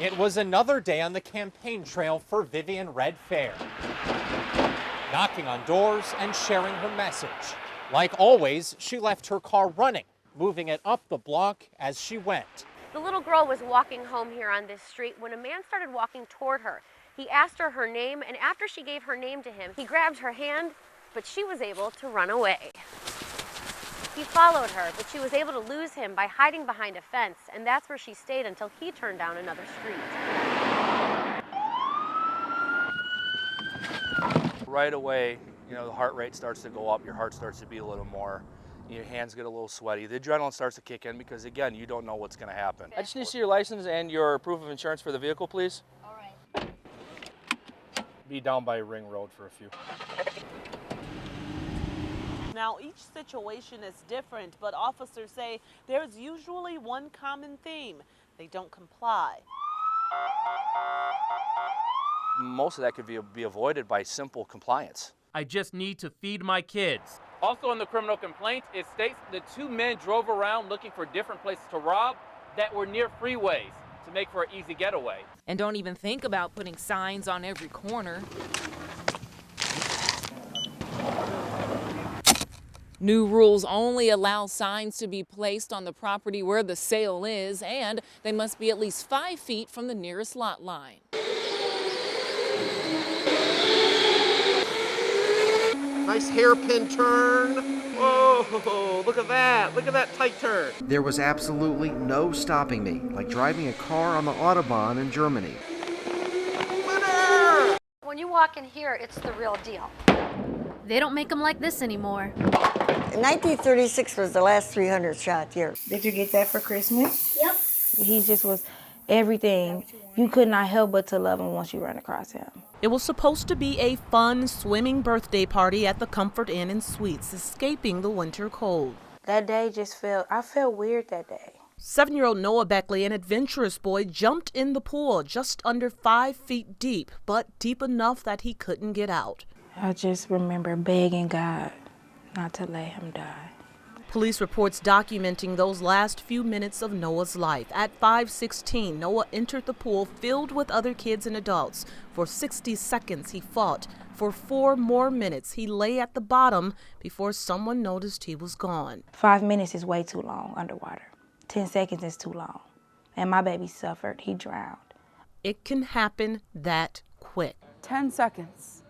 It was another day on the campaign trail for Vivian Red Fair, knocking on doors and sharing her message. Like always, she left her car running, moving it up the block as she went. The little girl was walking home here on this street when a man started walking toward her. He asked her her name, and after she gave her name to him, he grabbed her hand, but she was able to run away. He followed her, but she was able to lose him by hiding behind a fence, and that's where she stayed until he turned down another street. Right away, the heart rate starts to go up, your heart starts to beat a little more, your hands get a little sweaty, the adrenaline starts to kick in because, again, you don't know what's going to happen. I just need to see your license and your proof of insurance for the vehicle, please. All right. Be down by Ring Road for a few. Now, each situation is different, but officers say there's usually one common theme: they don't comply. Most of that could be avoided by simple compliance. I just need to feed my kids. Also in the criminal complaint, it states the two men drove around looking for different places to rob that were near freeways to make for an easy getaway. And don't even think about putting signs on every corner. New rules only allow signs to be placed on the property where the sale is, and they must be at least 5 feet from the nearest lot line. Nice hairpin turn. Whoa, look at that. Look at that tight turn. There was absolutely no stopping me, like driving a car on the Autobahn in Germany. Winner! When you walk in here, it's the real deal. They don't make them like this anymore. 1936 was the last 300 shot here. Did you get that for Christmas? Yep. He just was everything. You could not help but to love him once you run across him. It was supposed to be a fun swimming birthday party at the Comfort Inn and Suites, escaping the winter cold. That day I felt weird that day. 7-year-old Noah Beckley, an adventurous boy, jumped in the pool just under 5 feet deep, but deep enough that he couldn't get out. I just remember begging God not to let him die. Police reports documenting those last few minutes of Noah's life. At 5:16, Noah entered the pool filled with other kids and adults. For 60 seconds, he fought. For 4 more minutes, he lay at the bottom before someone noticed he was gone. 5 minutes is way too long underwater. 10 seconds is too long. And my baby suffered. He drowned. It can happen that quick. 10 seconds.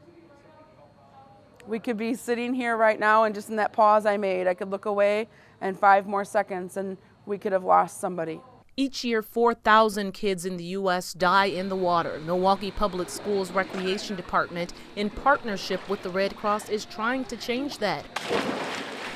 We could be sitting here right now, and just in that pause I made, I could look away, and 5 more seconds and we could have lost somebody. Each year, 4,000 kids in the U.S. die in the water. Milwaukee Public Schools Recreation Department, in partnership with the Red Cross, is trying to change that.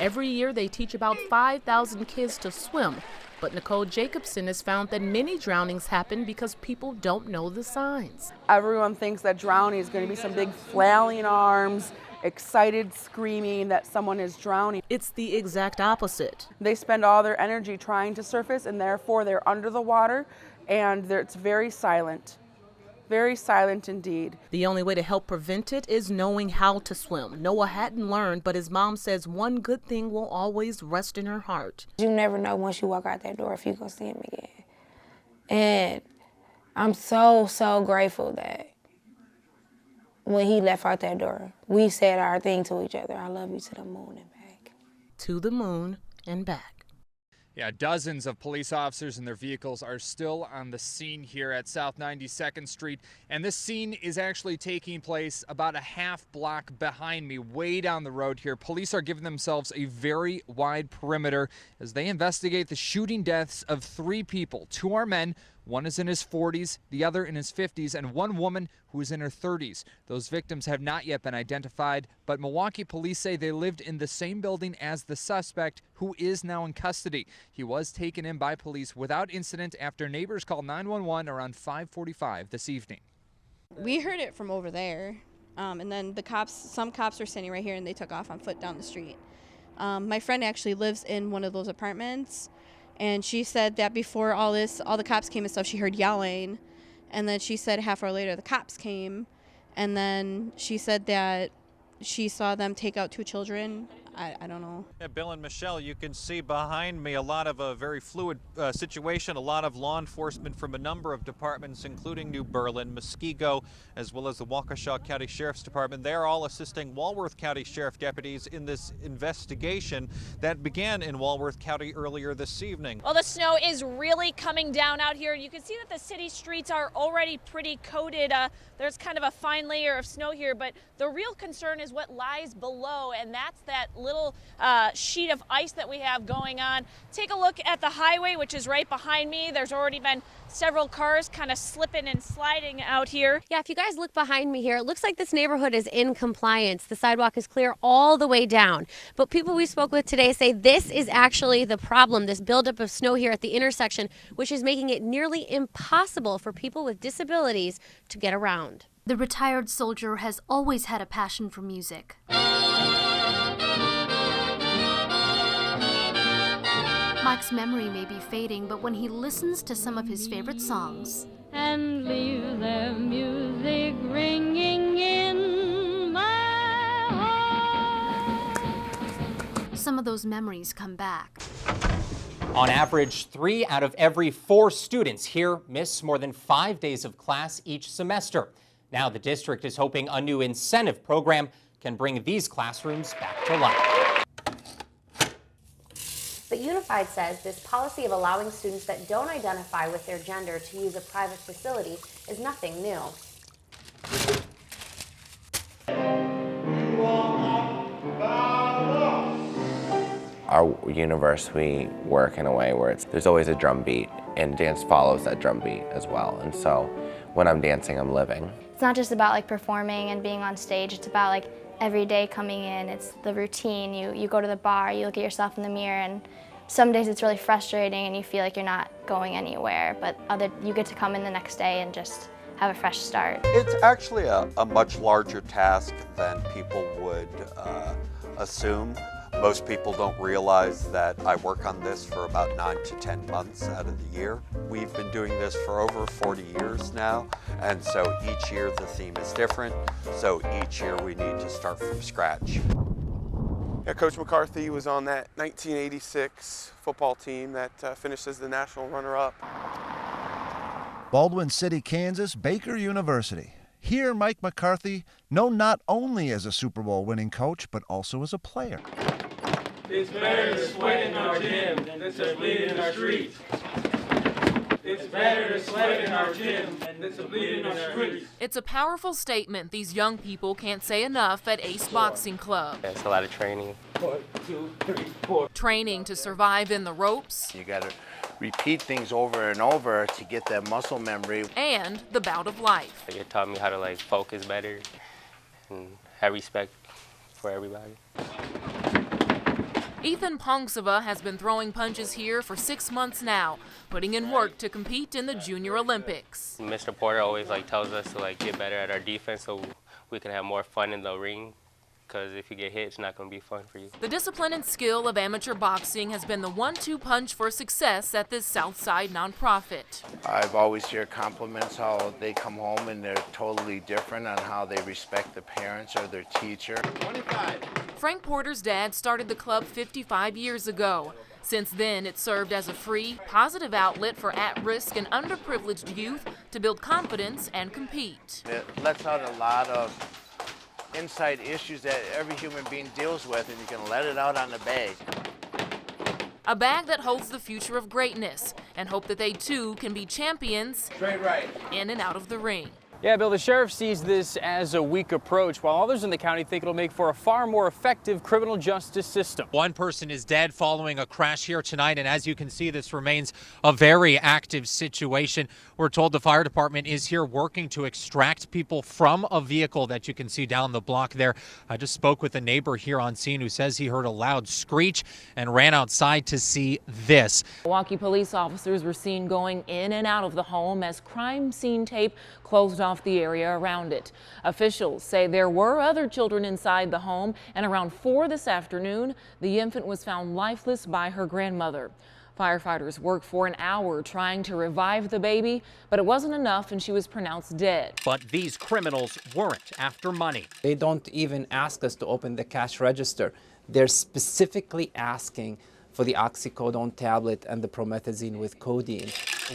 Every year, they teach about 5,000 kids to swim. But Nicole Jacobson has found that many drownings happen because people don't know the signs. Everyone thinks that drowning is going to be some big flailing arms, excited screaming that someone is drowning. It's the exact opposite. They spend all their energy trying to surface, and therefore they're under the water, and it's very silent. Very silent indeed. The only way to help prevent it is knowing how to swim. Noah hadn't learned, but his mom says one good thing will always rest in her heart. You never know once you walk out that door if you're going to see him again. And I'm so, so grateful that when he left out that door, we said our thing to each other. I love you to the moon and back. To the moon and back. Yeah, dozens of police officers and their vehicles are still on the scene here at South 92nd Street. And this scene is actually taking place about a half block behind me, way down the road here. Police are giving themselves a very wide perimeter as they investigate the shooting deaths of 3 people. 2 are men. One is in his 40s, the other in his 50s, and one woman who is in her 30s. Those victims have not yet been identified, but Milwaukee police say they lived in the same building as the suspect, who is now in custody. He was taken in by police without incident after neighbors called 911 around 5:45 this evening. We heard it from over there, and then some cops were standing right here, and they took off on foot down the street. My friend actually lives in one of those apartments. And she said that before all the cops came and stuff, she heard yelling. And then she said a half hour later, the cops came. And then she said that she saw them take out 2 children I don't know. Yeah, Bill and Michelle, you can see behind me a lot of a very fluid situation. A lot of law enforcement from a number of departments, including New Berlin, Muskego, as well as the Waukesha County Sheriff's Department. They're all assisting Walworth County Sheriff deputies in this investigation that began in Walworth County earlier this evening. Well, the snow is really coming down out here. You can see that the city streets are already pretty coated. There's kind of a fine layer of snow here, but the real concern is what lies below, and that's that little sheet of ice that we have going on. Take a look at the highway, which is right behind me. There's already been several cars kind of slipping and sliding out here. Yeah, if you guys look behind me here, it looks like this neighborhood is in compliance. The sidewalk is clear all the way down. But people we spoke with today say this is actually the problem, this buildup of snow here at the intersection, which is making it nearly impossible for people with disabilities to get around. The retired soldier has always had a passion for music. Mike's memory may be fading, but when he listens to some of his favorite songs, and leave their music ringing in my heart. Some of those memories come back. On average, 3 out of every 4 students here miss more than 5 days of class each semester. Now the district is hoping a new incentive program can bring these classrooms back to life. But Unified says this policy of allowing students that don't identify with their gender to use a private facility is nothing new. Our universe, we work in a way where there's always a drum beat, and dance follows that drum beat as well. And so when I'm dancing, I'm living. It's not just about like performing and being on stage, it's about like every day coming in, it's the routine. You go to the bar, you look at yourself in the mirror, and some days it's really frustrating and you feel like you're not going anywhere, but you get to come in the next day and just have a fresh start. It's actually a much larger task than people would assume. Most people don't realize that I work on this for about 9 to 10 months out of the year. We've been doing this for over 40 years now, and so each year the theme is different, so each year we need to start from scratch. Yeah, Coach McCarthy was on that 1986 football team that finished as the national runner-up. Baldwin City, Kansas, Baker University. Here, Mike McCarthy, known not only as a Super Bowl winning coach, but also as a player. It's better to sweat in our gym than to bleed in our streets. It's better to sweat in our gym than to bleed in our streets. It's a powerful statement these young people can't say enough at Ace Boxing Club. It's a lot of training. 1, 2, 3, 4. Training to survive in the ropes. You gotta repeat things over and over to get that muscle memory. And the bout of life. It taught me how to focus better and have respect for everybody. Ethan Pongsova has been throwing punches here for 6 months now, putting in work to compete in the Junior Olympics. Mr. Porter always tells us to get better at our defense so we can have more fun in the ring. Because if you get hit, it's not going to be fun for you. The discipline and skill of amateur boxing has been the 1-2 punch for success at this Southside nonprofit. I've always heard compliments how they come home and they're totally different on how they respect the parents or their teacher. 25. Frank Porter's dad started the club 55 years ago. Since then, it served as a free, positive outlet for at-risk and underprivileged youth to build confidence and compete. It lets out a lot of inside issues that every human being deals with, and you can let it out on the bag. A bag that holds the future of greatness, and hope that they too can be champions Straight right. In and out of the ring. Yeah, Bill, the sheriff sees this as a weak approach, while others in the county think it'll make for a far more effective criminal justice system. One person is dead following a crash here tonight, and as you can see, this remains a very active situation. We're told the fire department is here working to extract people from a vehicle that you can see down the block there. I just spoke with a neighbor here on scene who says he heard a loud screech and ran outside to see this. Milwaukee police officers were seen going in and out of the home as crime scene tape closed off the area around it. Officials say there were other children inside the home, and around 4 this afternoon, the infant was found lifeless by her grandmother. Firefighters worked for an hour trying to revive the baby, but it wasn't enough and she was pronounced dead. But these criminals weren't after money. They don't even ask us to open the cash register. They're specifically asking for the oxycodone tablet and the promethazine with codeine.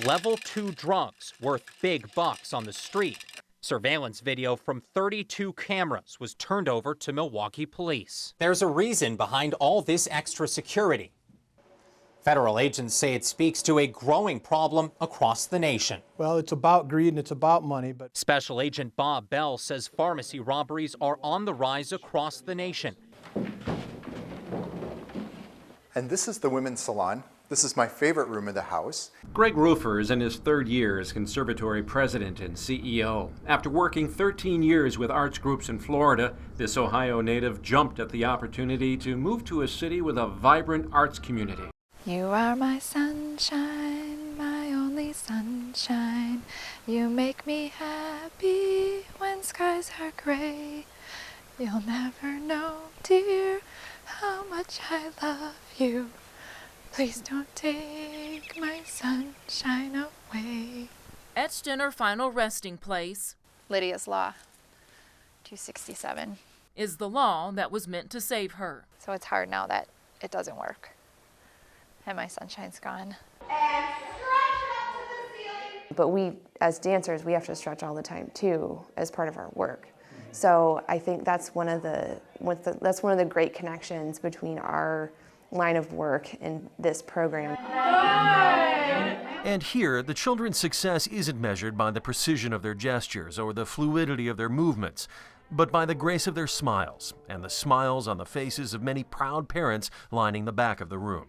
Level 2 drugs worth big bucks on the street. Surveillance video from 32 cameras was turned over to Milwaukee police. There's a reason behind all this extra security. Federal agents say it speaks to a growing problem across the nation. Well, it's about greed and it's about money, but... Special Agent Bob Bell says pharmacy robberies are on the rise across the nation. And this is the women's salon. This is my favorite room of the house. Greg Roofer is in his 3rd year as conservatory president and CEO. After working 13 years with arts groups in Florida, this Ohio native jumped at the opportunity to move to a city with a vibrant arts community. You are my sunshine, my only sunshine. You make me happy when skies are gray. You'll never know, dear, how much I love you. Please don't take my sunshine away. Etched in her final resting place, Lydia's Law, 267. is the law that was meant to save her. So it's hard now that it doesn't work. And my sunshine's gone. But we, as dancers, we have to stretch all the time too, as part of our work. So I think that's one of the great connections between our line of work and this program. And here, the children's success isn't measured by the precision of their gestures or the fluidity of their movements, but by the grace of their smiles and the smiles on the faces of many proud parents lining the back of the room.